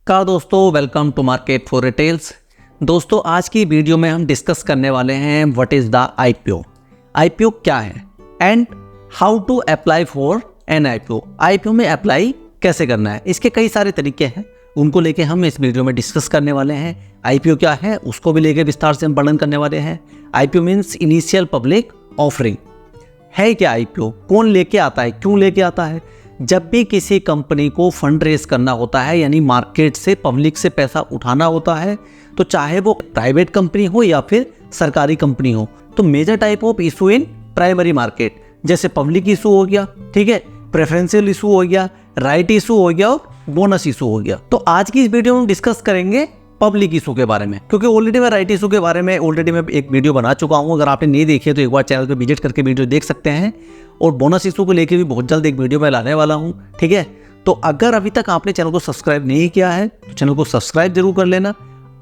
नमस्कार दोस्तों, welcome to market for retails. दोस्तों, आज की वीडियो में हम डिस्कस करने वाले हैं what is the IPO. IPO क्या है and how to apply for an IPO. IPO में अप्लाई कैसे करना है, इसके कई सारे तरीके हैं, उनको लेके हम इस वीडियो में डिस्कस करने वाले हैं। आईपीओ क्या है उसको भी लेके विस्तार से हम वर्णन करने वाले हैं। IPO means initial public offering. है क्या आईपीओ, कौन लेके आता है, क्यों लेके आता है? जब भी किसी कंपनी को फंड रेज करना होता है, यानी मार्केट से पब्लिक से पैसा उठाना होता है, तो चाहे वो प्राइवेट कंपनी हो या फिर सरकारी कंपनी हो, तो major type of issue in primary market, जैसे पब्लिक इशू हो गया, ठीक है, प्रेफरेंशियल इशू हो गया, राइट इशू हो गया और बोनस इशू हो गया। तो आज की इस वीडियो में डिस्कस करेंगे पब्लिक इशू के बारे में, क्योंकि ऑलरेडी मैं राइट इशू के बारे में ऑलरेडी मैं एक वीडियो बना चुका हूं। अगर आपने नहीं देखी है तो एक बार चैनल पे विजिट करके वीडियो देख सकते हैं। और बोनस इशू को लेके भी बहुत जल्द एक वीडियो मैं लाने वाला हूं, ठीक है। तो अगर अभी तक आपने चैनल को सब्सक्राइब नहीं किया है तो चैनल को सब्सक्राइब जरूर कर लेना।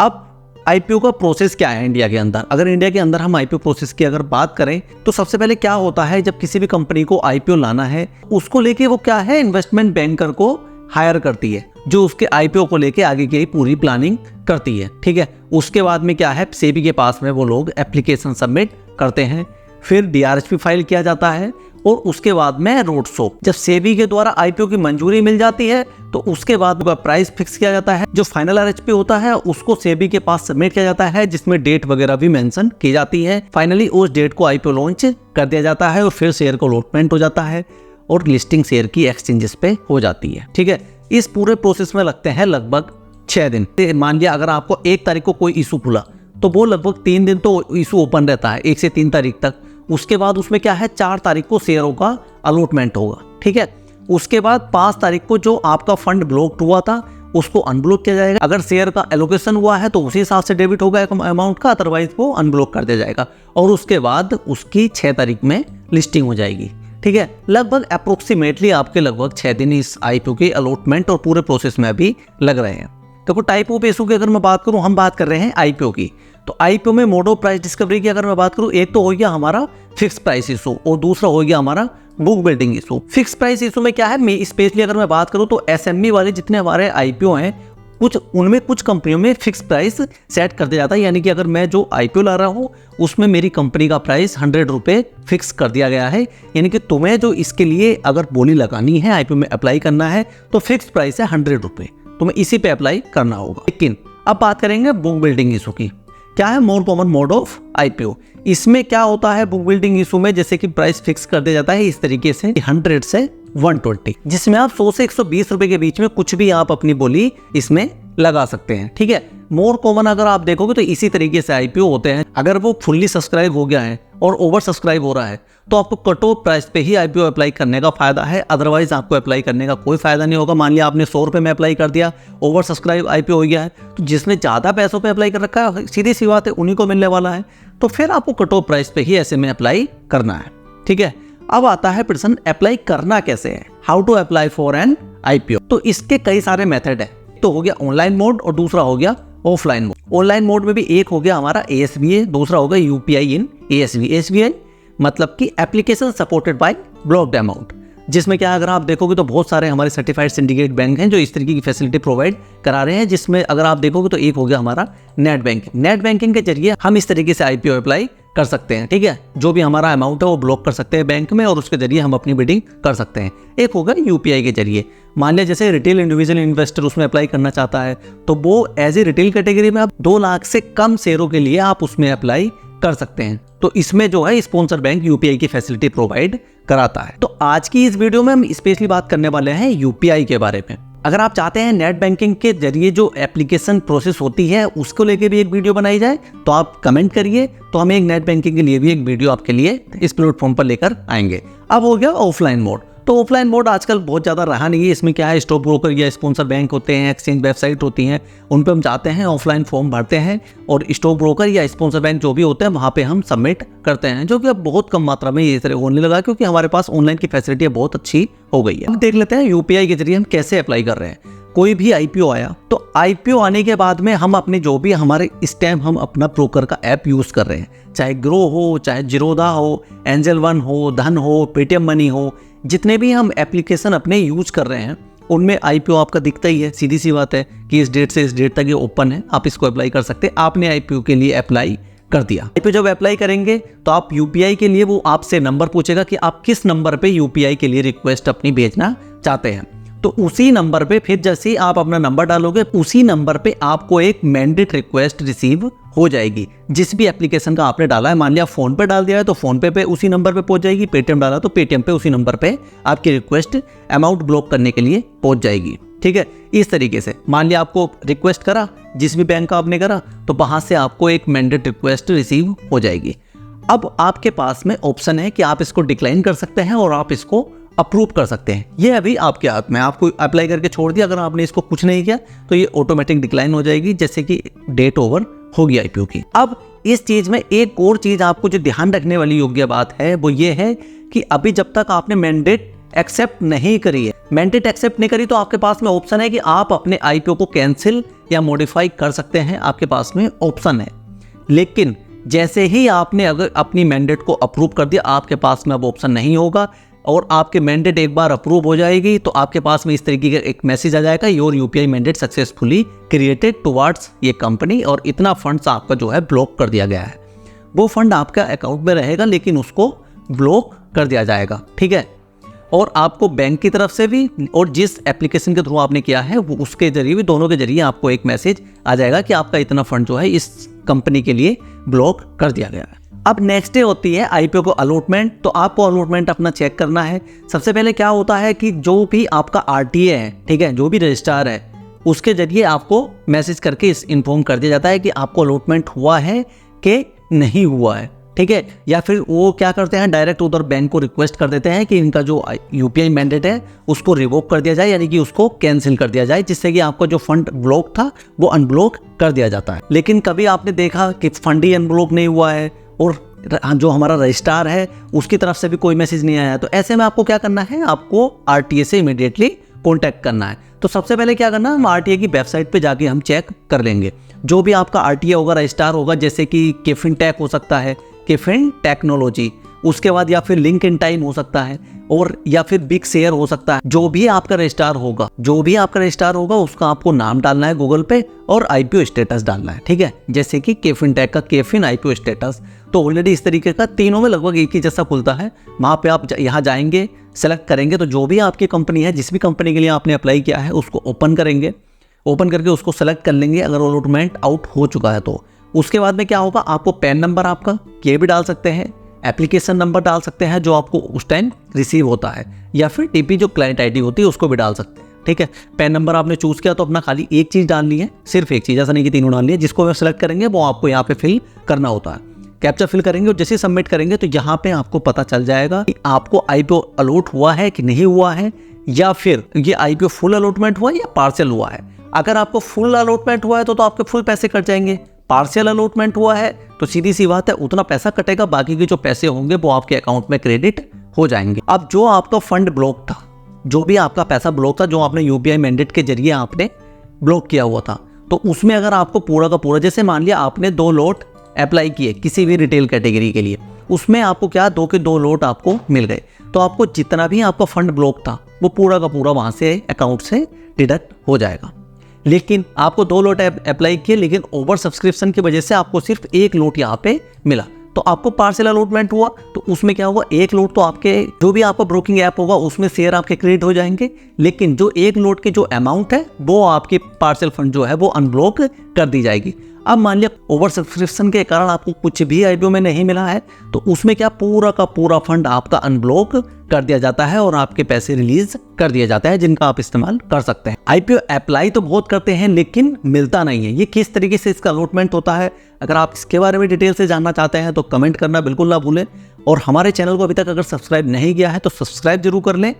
अब आईपीओ का प्रोसेस क्या है इंडिया के अंदर, अगर इंडिया के अंदर हम आईपीओ प्रोसेस की अगर बात करें तो सबसे पहले क्या होता है, जब किसी भी कंपनी को आईपीओ लाना है, उसको लेके वो क्या है, इन्वेस्टमेंट बैंकर को हायर करती है, जो उसके आईपीओ को लेके आगे की पूरी प्लानिंग करती है, ठीक है। उसके बाद में क्या है, सेबी के पास में वो लोग एप्लीकेशन सबमिट करते हैं, फिर डीआरएचपी फाइल किया जाता है और उसके बाद में रोड शो। जब सेबी के द्वारा आईपीओ की मंजूरी मिल जाती है तो उसके बाद उसका प्राइस फिक्स किया जाता है। जो फाइनल आरएचपी होता है उसको सेबी के पास सबमिट किया जाता है, जिसमें डेट वगैरह भी मेंशन की जाती है। फाइनली उस डेट को आईपीओ लॉन्च कर दिया जाता है और फिर शेयर को अलॉटमेंट हो जाता है और लिस्टिंग शेयर की एक्सचेंजेस पे हो जाती है, ठीक है। इस पूरे प्रोसेस में लगते हैं लगभग 6 दिन। मान लिया अगर आपको 1 तारीख को कोई इशू खुला तो वो लगभग 3 दिन तो इशू ओपन रहता है, 1 से 3 तारीख तक। उसके बाद उसमें क्या है, 4 तारीख को शेयरों का अलॉटमेंट होगा, ठीक है। उसके बाद 5 तारीख को जो आपका फंड ब्लॉक हुआ था उसको अनब्लॉक किया जाएगा। अगर शेयर का एलोकेशन हुआ है तो उसी हिसाब से डेबिट होगा अमाउंट का, अदरवाइज वो अनब्लॉक कर दिया जाएगा। और उसके बाद उसकी 6 तारीख में लिस्टिंग हो जाएगी, ठीक है। लगभग अप्रोक्सीमेटली आपके लगभग 6 दिन इस आईपीओ के अलॉटमेंट और पूरे प्रोसेस में अभी लग रहे हैं। देखो, टाइप ऑफ इशू की अगर मैं बात करूं, हम बात कर रहे हैं आईपीओ की, तो आईपीओ में मोड ऑफ प्राइस डिस्कवरी की अगर मैं बात करूं, एक तो हो गया हमारा फिक्स प्राइस इशू और दूसरा हो गया हमारा book building issue. Fix price issue में क्या है, स्पेशली अगर मैं बात करूं तो एसएमई वाले जितने हमारे आईपीओ हैं, कुछ कंपनियों में फिक्स प्राइस सेट कर दिया जाता है। यानी कि अगर मैं जो आईपीओ ला रहा हूँ उसमें मेरी कंपनी का प्राइस 100 रुपये फिक्स कर दिया गया है। यानी कि तुम्हें जो इसके लिए अगर बोली लगानी है, आईपीओ में अप्लाई करना है, तो फिक्स प्राइस है 100 रुपये, तुम्हें इसी पे अप्लाई करना होगा। लेकिन अब बात करेंगे बुक बिल्डिंग इशू की। क्या है more common mode of IPO. इसमें क्या होता है बुक बिल्डिंग इशू में, जैसे कि प्राइस फिक्स कर दिया जाता है इस तरीके से 100 से 120, जिसमें आप 100 से 120 रुपए के बीच में कुछ भी आप अपनी बोली इसमें लगा सकते हैं, ठीक है। मोर कॉमन अगर आप देखोगे तो इसी तरीके से आईपीओ होते हैं। अगर वो फुल्ली सब्सक्राइब हो गया है और ओवर सब्सक्राइब हो रहा है तो आपको कट ऑफ प्राइस पे ही आईपीओ अप्लाई करने का फायदा है, अदरवाइज आपको अप्लाई करने का कोई फायदा नहीं होगा। मान लिया आपने 100 रुपये में अप्लाई कर दिया, ओवर सब्सक्राइब आईपीओ हो गया है, तो जिसने ज़्यादा पैसों पे अप्लाई कर रखा है, सीधी सी बात है उन्हीं को मिलने वाला है, तो फिर आपको कट ऑफ प्राइस पे ही ऐसे में अप्लाई करना है, ठीक है। अब आता है प्रश्न, अप्लाई करना कैसे है, how to apply for an IPO. तो इसके कई सारे मेथड है। तो हो गया ऑनलाइन मोड और दूसरा हो गया ऑफलाइन मोड। ऑनलाइन मोड में भी एक हो गया हमारा एएसबीए, दूसरा हो गया यूपीआई इन एएसबी। एएसबीआई मतलब कि application supported by blocked amount, जिसमें क्या अगर आप देखोगे तो बहुत सारे हमारे सर्टिफाइड सिंडिकेट बैंक हैं जो इस तरीके की फैसिलिटी प्रोवाइड करा रहे हैं। जिसमें अगर आप देखोगे तो एक हो गया हमारा नेट बैंकिंग। नेट बैंकिंग के जरिए हम इस तरीके से आईपीओ अप्लाई कर सकते हैं, ठीक है। जो भी हमारा अमाउंट है वो ब्लॉक कर सकते हैं बैंक में और उसके जरिए हम अपनी बिडिंग कर सकते हैं। एक होगा यूपीआई के जरिए। मान लिया जैसे रिटेल इंडिविजुअल इन्वेस्टर उसमें अप्लाई करना चाहता है तो वो एज ए रिटेल कैटेगरी में आप 2 लाख से कम शेयरों के लिए आप उसमें अप्लाई कर सकते हैं। तो इसमें जो है स्पॉन्सर बैंक यूपीआई की फैसिलिटी प्रोवाइड कराता है। तो आज की इस वीडियो में हम स्पेशली बात करने वाले हैं यूपीआई के बारे में। अगर आप चाहते हैं नेट बैंकिंग के जरिए जो एप्लीकेशन प्रोसेस होती है उसको लेके भी एक वीडियो बनाई जाए तो आप कमेंट करिए, तो हम एक नेट बैंकिंग के लिए भी एक वीडियो आपके लिए इस प्लेटफॉर्म पर लेकर आएंगे। अब हो गया ऑफलाइन मोड। तो ऑफलाइन मोड आजकल बहुत ज़्यादा रहा नहीं है। इसमें क्या है, स्टॉक ब्रोकर या स्पॉन्सर बैंक होते हैं, एक्सचेंज वेबसाइट होती हैं, उन पर हम जाते हैं, ऑफलाइन फॉर्म भरते हैं और स्टॉक ब्रोकर या स्पॉन्सर बैंक जो भी होते हैं वहाँ पे हम सबमिट करते हैं, जो कि अब बहुत कम मात्रा में ये तरह होने लगा क्योंकि हमारे पास ऑनलाइन की फैसिलिटी बहुत अच्छी हो गई है। अब देख लेते हैं यूपीआई के जरिए हम कैसे अप्लाई कर रहे हैं। कोई भी आईपीओ आया तो आईपीओ आने के बाद में हम अपने जो भी हमारे इस टाइम हम अपना ब्रोकर का ऐप यूज़ कर रहे हैं, चाहे ग्रो हो, चाहे जीरोधा हो, एंजल वन हो, धन हो, पेटीएम मनी हो, जितने भी हम एप्लीकेशन अपने यूज कर रहे हैं उनमें आईपीओ आपका दिखता ही है, सीधी सी बात है कि इस डेट से इस डेट तक ये ओपन है, आप इसको अप्लाई कर सकते हैं। आपने आईपीओ के लिए अप्लाई कर दिया। आईपीओ जब अप्लाई करेंगे तो आप यूपीआई के लिए वो आपसे नंबर पूछेगा कि आप किस नंबर पे यूपीआई के लिए रिक्वेस्ट अपनी भेजना चाहते हैं। तो उसी नंबर पे फिर जैसे ही आप अपना नंबर डालोगे, उसी नंबर पे आपको एक मैंडेट रिक्वेस्ट रिसीव हो जाएगी। जिस भी एप्लीकेशन का आपने डाला है, मान लिया फोन पे डाल दिया है तो फोन पे उसी नंबर पे पहुंच जाएगी, पेटीएम डाला तो पेटीएम पे उसी नंबर पे आपकी रिक्वेस्ट अमाउंट ब्लॉक करने के लिए पहुंच जाएगी। ठीक है, इस तरीके से मान लिया आपको रिक्वेस्ट करा, जिस भी बैंक का आपने करा, तो वहां से आपको एक मैंडेट रिक्वेस्ट रिसीव हो जाएगी। अब आपके पास में ऑप्शन है कि आप इसको डिक्लाइन कर सकते हैं और आप इसको अप्रूव कर सकते हैं। ये अभी आपके हाथ में, आपको अप्लाई करके छोड़ दिया, अगर आपने इसको कुछ नहीं किया तो ये ऑटोमेटिक डिक्लाइन हो जाएगी, जैसे कि डेट ओवर होगी आईपीओ की। अब इस चीज में एक और चीज आपको जो ध्यान रखने वाली योग्य बात है वो ये है कि अभी जब तक आपने मैंडेट एक्सेप्ट नहीं करी है, मैंडेट एक्सेप्ट नहीं करी, तो आपके पास में ऑप्शन है कि आप अपने आईपीओ को कैंसिल या मॉडिफाई कर सकते हैं, आपके पास में ऑप्शन है। लेकिन जैसे ही आपने अगर अपनी मैंडेट को अप्रूव कर दिया, आपके पास में अब ऑप्शन नहीं होगा और आपके मैंडेट एक बार अप्रूव हो जाएगी तो आपके पास में इस तरीके का एक मैसेज आ जाएगा, your UPI mandate successfully created towards ये कंपनी, और इतना फंड्स आपका जो है ब्लॉक कर दिया गया है। वो फंड आपका अकाउंट में रहेगा लेकिन उसको ब्लॉक कर दिया जाएगा। ठीक है, और आपको बैंक की तरफ से भी और जिस एप्लीकेशन के थ्रू आपने किया है वो उसके जरिए भी, दोनों के जरिए आपको एक मैसेज आ जाएगा कि आपका इतना फंड जो है इस कंपनी के लिए ब्लॉक कर दिया गया है। अब नेक्स्ट डे होती है आईपीओ को अलॉटमेंट। तो आपको अलॉटमेंट अपना चेक करना है। सबसे पहले क्या होता है कि जो भी आपका आरटीए है, ठीक है, जो भी रजिस्ट्रार है, उसके जरिए आपको मैसेज करके इन्फॉर्म कर दिया जाता है कि आपको अलॉटमेंट हुआ है कि नहीं हुआ है। ठीक है, या फिर वो क्या करते हैं, डायरेक्ट उधर बैंक को रिक्वेस्ट कर देते हैं कि इनका जो यूपीआई मैंडेट है उसको रिवोक कर दिया जाए, यानी कि उसको कैंसिल कर दिया जाए, जिससे कि आपका जो फंड ब्लॉक था वो अनब्लॉक कर दिया जाता है। लेकिन कभी आपने देखा कि फंड ही अनब्लॉक नहीं हुआ है और जो हमारा रजिस्ट्रार है उसकी तरफ से भी कोई मैसेज नहीं आया है, तो ऐसे में आपको क्या करना है, आपको आरटीए से इमीडिएटली कॉन्टैक्ट करना है। तो सबसे पहले क्या करना है, हम आरटीए की वेबसाइट पे जाके हम चेक कर लेंगे। जो भी आपका आरटीए होगा, रजिस्ट्रार होगा, जैसे कि केफिन टेक हो सकता है, केफिन टेक्नोलॉजी, उसके बाद या फिर लिंक इन टाइम हो सकता है, और या फिर बिग शेयर हो सकता है। जो भी आपका रजिस्ट्रार होगा उसका आपको नाम डालना है गूगल पे और आईपीओ स्टेटस डालना है। ठीक है, जैसे कि केफिन टेक का केफिन आईपीओ स्टेटस, तो ऑलरेडी इस तरीके का तीनों में लगभग एक ही जैसा खुलता है। वहाँ पे आप यहाँ जाएंगे, सेलेक्ट करेंगे, तो जो भी आपकी कंपनी है, जिस भी कंपनी के लिए आपने अप्लाई किया है उसको ओपन करेंगे। ओपन करके उसको सेलेक्ट कर लेंगे। अगर अलॉटमेंट आउट हो चुका है तो उसके बाद में क्या होगा, आपको पैन नंबर आपका ये भी डाल सकते हैं, एप्लीकेशन नंबर डाल सकते हैं जो आपको उस टाइम रिसीव होता है, या फिर टीपी जो क्लाइंट आईडी होती है उसको भी डाल सकते हैं। ठीक है, पैन नंबर आपने चूज किया तो अपना खाली एक चीज़ डालनी है, सिर्फ एक चीज़, ऐसा नहीं कि तीनों डालनी है। जिसको सेलेक्ट करेंगे वो आपको यहाँ पे फिल करना होता है। कैप्चा फिल करेंगे और जैसे सबमिट करेंगे तो यहाँ पे आपको पता चल जाएगा कि आपको आईपीओ अलॉट हुआ है कि नहीं हुआ है, या फिर ये आईपीओ फुल अलॉटमेंट हुआ है या पार्शियल हुआ है। अगर आपको फुल अलॉटमेंट हुआ है तो आपके फुल पैसे कट जाएंगे। पार्शियल अलॉटमेंट हुआ है तो सीधी सी बात है, उतना पैसा कटेगा, बाकी के जो पैसे होंगे वो आपके अकाउंट में क्रेडिट हो जाएंगे। अब जो आपका फंड ब्लॉक था, जो भी आपका पैसा ब्लॉक था, जो आपने यूपीआई मैंडेट के जरिए आपने ब्लॉक किया हुआ था, तो उसमें अगर आपको पूरा का पूरा, जैसे मान लिया आपने 2 लॉट अप्लाई किए किसी भी रिटेल कैटेगरी के लिए, उसमें आपको क्या 2 के 2 लॉट आपको मिल गए, तो आपको जितना भी आपका फंड ब्लॉक था वो पूरा का पूरा वहाँ से अकाउंट से डिडक्ट हो जाएगा। लेकिन आपको 2 लॉट अप्लाई किए, लेकिन ओवर सब्सक्रिप्शन की वजह से आपको सिर्फ 1 लॉट यहाँ पे मिला, तो आपको पार्शियल अलॉटमेंट हुआ। तो उसमें क्या हुआ, 1 लॉट तो आपके जो भी आपका ब्रोकिंग ऐप होगा उसमें शेयर आपके क्रेडिट हो जाएंगे, लेकिन जो 1 लॉट के जो अमाउंट है वो आपके पार्शियल फंड जो है वो अनब्लॉक कर दी जाएगी। अब मान लिया ओवर सब्सक्रिप्शन के कारण आपको कुछ भी आईपीओ में नहीं मिला है, तो उसमें क्या पूरा का पूरा फंड आपका अनब्लॉक कर दिया जाता है और आपके पैसे रिलीज कर दिया जाता है, जिनका आप इस्तेमाल कर सकते हैं। आईपीओ अप्लाई तो बहुत करते हैं लेकिन मिलता नहीं है। ये किस तरीके से इसका अलॉटमेंट होता है, अगर आप इसके बारे में डिटेल से जानना चाहते हैं तो कमेंट करना बिल्कुल ना भूलें, और हमारे चैनल को अभी तक अगर सब्सक्राइब नहीं किया है तो सब्सक्राइब जरूर कर लें।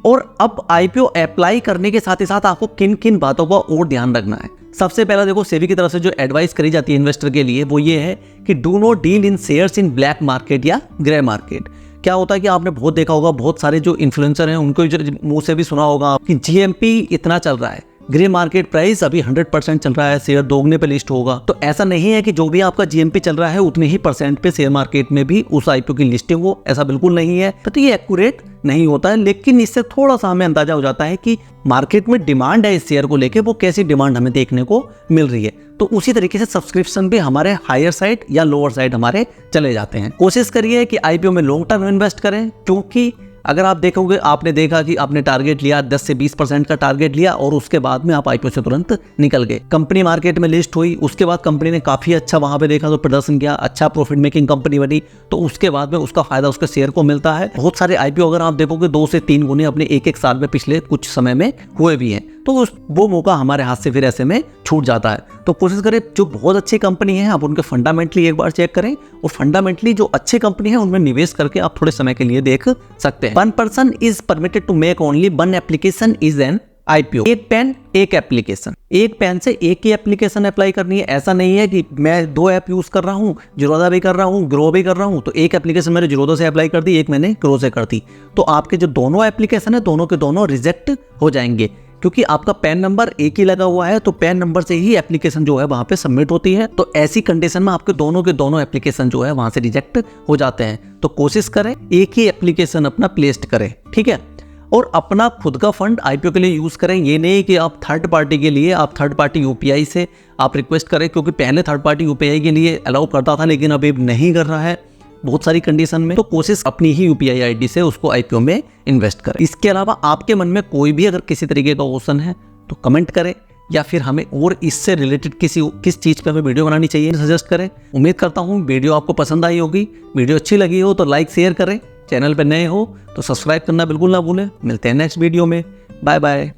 और अब आईपीओ अप्लाई करने के साथ ही साथ आपको किन किन बातों का और ध्यान रखना है। सबसे पहला देखो, सेबी की तरफ से जो एडवाइस करी जाती है इन्वेस्टर के लिए वो ये है कि do not deal in shares in black market या ग्रे मार्केट। क्या होता है कि आपने बहुत देखा होगा, बहुत सारे जो इन्फ्लुएंसर हैं उनको मुंह से भी सुना होगा कि जीएमपी इतना चल रहा है, ग्रे मार्केट प्राइस अभी 100% चल रहा है, शेयर दोगुने पे लिस्ट होगा। तो ऐसा नहीं है कि जो भी आपका जीएमपी चल रहा है उतने ही परसेंट पे शेयर मार्केट में भी उस आईपीओ की लिस्टिंग हो, ऐसा बिल्कुल नहीं है। तो ये एक्यूरेट नहीं होता है, लेकिन इससे थोड़ा सा हमें अंदाजा हो जाता है कि मार्केट में डिमांड है इस शेयर को लेके, वो कैसी डिमांड हमें देखने को मिल रही है। तो उसी तरीके से सब्सक्रिप्शन भी हमारे हायर साइड या लोअर साइड हमारे चले जाते हैं। कोशिश करिए कि आईपीओ में लॉन्ग टर्म इन्वेस्ट करें, क्योंकि अगर आप देखोगे, आपने देखा कि आपने टारगेट लिया 10 से 20% का टारगेट लिया और उसके बाद में आप आईपीओ से तुरंत निकल गए। कंपनी मार्केट में लिस्ट हुई, उसके बाद कंपनी ने काफ़ी अच्छा वहाँ पे देखा तो प्रदर्शन किया, अच्छा प्रॉफिट मेकिंग कंपनी बनी, तो उसके बाद में उसका फायदा उसके शेयर को मिलता है। बहुत सारे आईपीओ अगर आप देखोगे 2 से 3 गुने अपने एक साल में पिछले कुछ समय में हुए भी हैं, तो वो मौका हमारे हाथ से फिर ऐसे में छूट जाता है। तो कोशिश करें जो बहुत अच्छी कंपनी है आप उनके फंडामेंटली एक बार चेक करें, और फंडामेंटली जो अच्छी कंपनी है उनमें निवेश करके आप थोड़े समय के लिए देख सकते हैं। 1 person is permitted to make only one application is an IPO। एक पेन एक एप्लीकेशन, एक पेन से एक ही एप्लीकेशन अप्लाई करनी है। ऐसा नहीं है कि मैं 2 ऐप यूज कर रहा हूँ, जीरोधा भी कर रहा हूँ, ग्रो भी कर रहा हूँ, तो एक एप्लीकेशन मैंने जीरोधा से अप्लाई कर दी, एक मैंने ग्रो से कर दी, तो आपके जो दोनों एप्लीकेशन है दोनों के दोनों रिजेक्ट हो जाएंगे, क्योंकि आपका पैन नंबर एक ही लगा हुआ है, तो पैन नंबर से ही एप्लीकेशन जो है वहां पे सबमिट होती है। तो ऐसी कंडीशन में आपके दोनों के दोनों एप्लीकेशन जो है वहां से रिजेक्ट हो जाते हैं। तो कोशिश करें एक ही एप्लीकेशन अपना प्लेस्ड करें, ठीक है, और अपना खुद का फंड आईपीओ के लिए यूज करें। ये नहीं कि आप थर्ड पार्टी के लिए आप थर्ड पार्टी यूपीआई से आप रिक्वेस्ट करें, क्योंकि पहले थर्ड पार्टी यूपीआई के लिए अलाउ करता था लेकिन अभी नहीं कर रहा है बहुत सारी कंडीशन में। तो कोशिश अपनी ही यूपीआई आईडी से उसको आईपीओ में इन्वेस्ट करें। इसके अलावा आपके मन में कोई भी अगर किसी तरीके का क्वेश्चन है तो कमेंट करें, या फिर हमें और इससे रिलेटेड किस चीज़ पे हमें वीडियो बनानी चाहिए सजेस्ट करें। उम्मीद करता हूँ वीडियो आपको पसंद आई होगी। वीडियो अच्छी लगी हो तो लाइक शेयर करें, चैनल पर नए हो तो सब्सक्राइब करना बिल्कुल ना भूलें। मिलते हैं नेक्स्ट वीडियो में, बाय बाय।